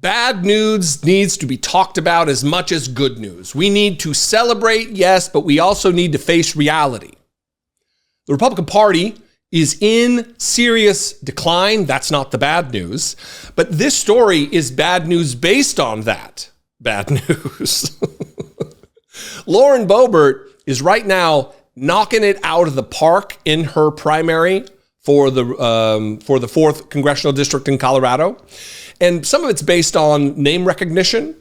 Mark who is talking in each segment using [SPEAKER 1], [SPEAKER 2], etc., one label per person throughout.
[SPEAKER 1] Bad news needs to be talked about as much as good news. We need to celebrate, yes, but we also need to face reality. The Republican Party is in serious decline. That's not the bad news. But this story is bad news based on that bad news. Lauren Boebert is right now knocking it out of the park in her primary for the 4th Congressional District in Colorado. And some of it's based on name recognition.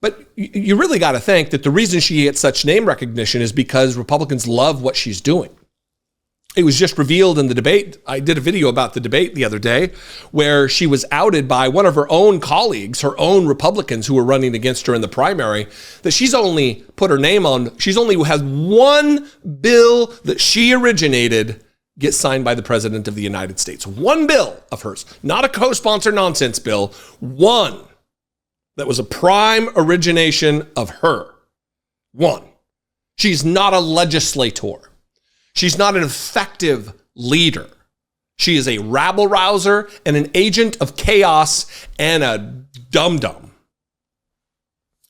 [SPEAKER 1] But you really got to think that the reason she gets such name recognition is because Republicans love what she's doing. It was just revealed in the debate. I did a video about the debate the other day where she was outed by one of her own colleagues, her own Republicans who were running against her in the primary, that she's only put her name on. She's only has one bill that she originated get signed by the President of the United States. One bill of hers, not a co-sponsor nonsense bill, one that was a prime origination of her. One. She's not a legislator. She's not an effective leader. She is a rabble-rouser and an agent of chaos and a dum-dum.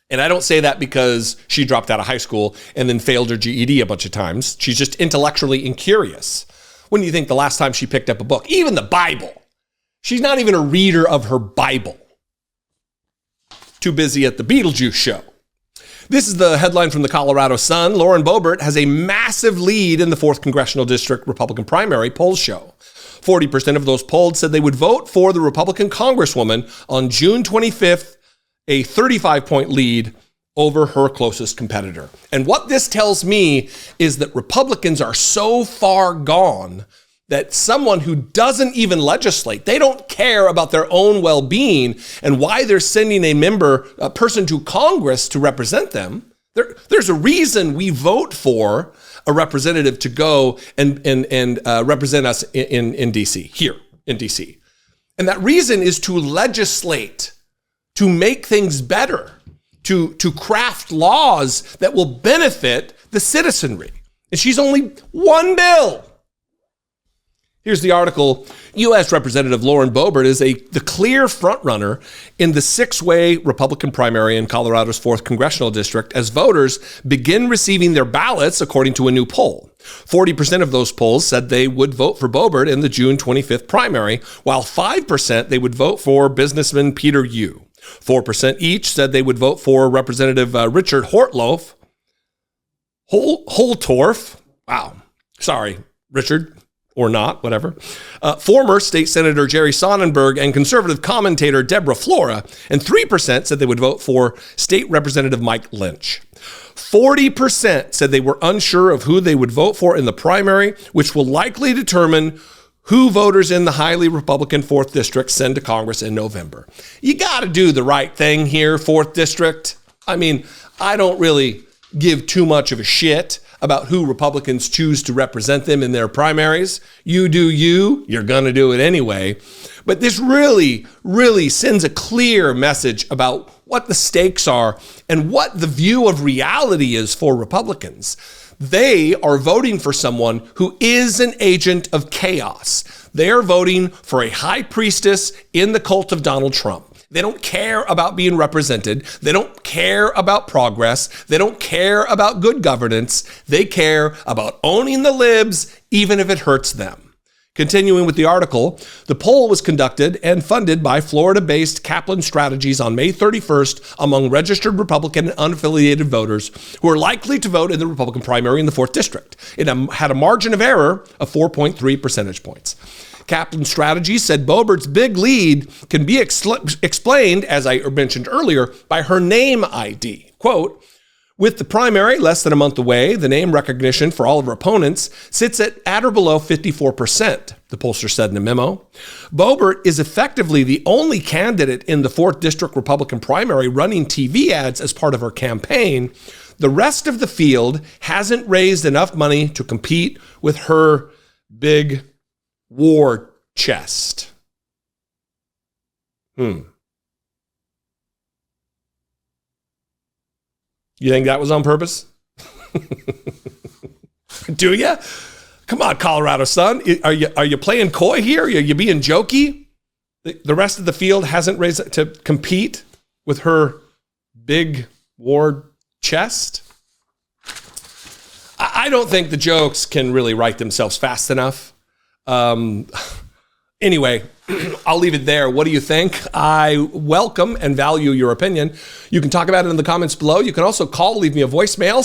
[SPEAKER 1] And I don't say that because she dropped out of high school and then failed her GED a bunch of times. She's just intellectually incurious. When do you think the last time she picked up a book? Even the Bible. She's not even a reader of her Bible. Too busy at the Beetlejuice show. This is the headline from the Colorado Sun. Lauren Boebert has a massive lead in the 4th Congressional District Republican primary, polls show. 40% of those polled said they would vote for the Republican Congresswoman on June 25th, a 35-point lead over her closest competitor. And what this tells me is that Republicans are so far gone that someone who doesn't even legislate, they don't care about their own well-being and why they're sending a person to Congress to represent them. There's a reason we vote for a representative to go and represent us in D.C., here in D.C. And that reason is to legislate, to make things better, to craft laws that will benefit the citizenry. And she's only one bill. Here's the article. U.S. Representative Lauren Boebert is the clear frontrunner in the 6-way Republican primary in Colorado's 4th Congressional District as voters begin receiving their ballots, according to a new poll. 40% of those polls said they would vote for Boebert in the June 25th primary, while 5% they would vote for businessman Peter Yu. 4% each said they would vote for Representative Richard Holtorf. Wow. Sorry, Richard. Or not, whatever. Former State Senator Jerry Sonnenberg and conservative commentator Deborah Flora, and 3% said they would vote for State Representative Mike Lynch. 40% said they were unsure of who they would vote for in the primary, which will likely determine who voters in the highly Republican 4th District send to Congress in November. You got to do the right thing here, 4th District. I mean, I don't really give too much of a shit about who Republicans choose to represent them in their primaries. You do you, you're going to do it anyway. But this really, really sends a clear message about what the stakes are and what the view of reality is for Republicans. They are voting for someone who is an agent of chaos. They are voting for a high priestess in the cult of Donald Trump. They don't care about being represented. They don't care about progress. They don't care about good governance. They care about owning the libs, even if it hurts them. Continuing with the article, the poll was conducted and funded by Florida-based Kaplan Strategies on May 31st among registered Republican and unaffiliated voters who are likely to vote in the Republican primary in the 4th District. It had a margin of error of 4.3 percentage points. Kaplan Strategies said Boebert's big lead can be explained, as I mentioned earlier, by her name ID. Quote, with the primary less than a month away, the name recognition for all of her opponents sits at or below 54%, the pollster said in a memo. Boebert is effectively the only candidate in the 4th District Republican primary running TV ads as part of her campaign. The rest of the field hasn't raised enough money to compete with her big war chest. You think that was on purpose? Do you? Come on, Colorado Sun. Are you playing coy here? Are you being jokey? The rest of the field hasn't raised to compete with her big war chest. I don't think the jokes can really write themselves fast enough. Anyway, I'll leave it there. What do you think? I welcome and value your opinion. You can talk about it in the comments below. You can also leave me a voicemail,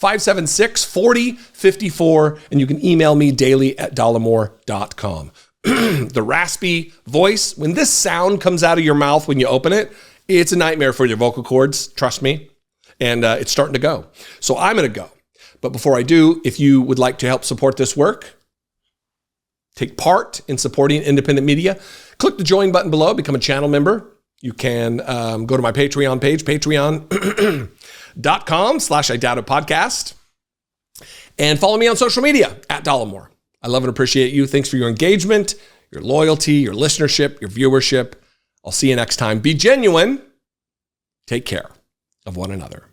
[SPEAKER 1] 714-576-4054, and you can email me daily@dollemore.com. The raspy voice, when this sound comes out of your mouth when you open it, it's a nightmare for your vocal cords, trust me, and it's starting to go. So I'm going to go. But before I do, if you would like to help support this work, take part in supporting independent media, click the join button below, become a channel member. You can go to my Patreon page, patreon.com/IDoubtItPodcast, and follow me on social media @Dollemore. I love and appreciate you. Thanks for your engagement, your loyalty, your listenership, your viewership. I'll see you next time. Be genuine. Take care of one another.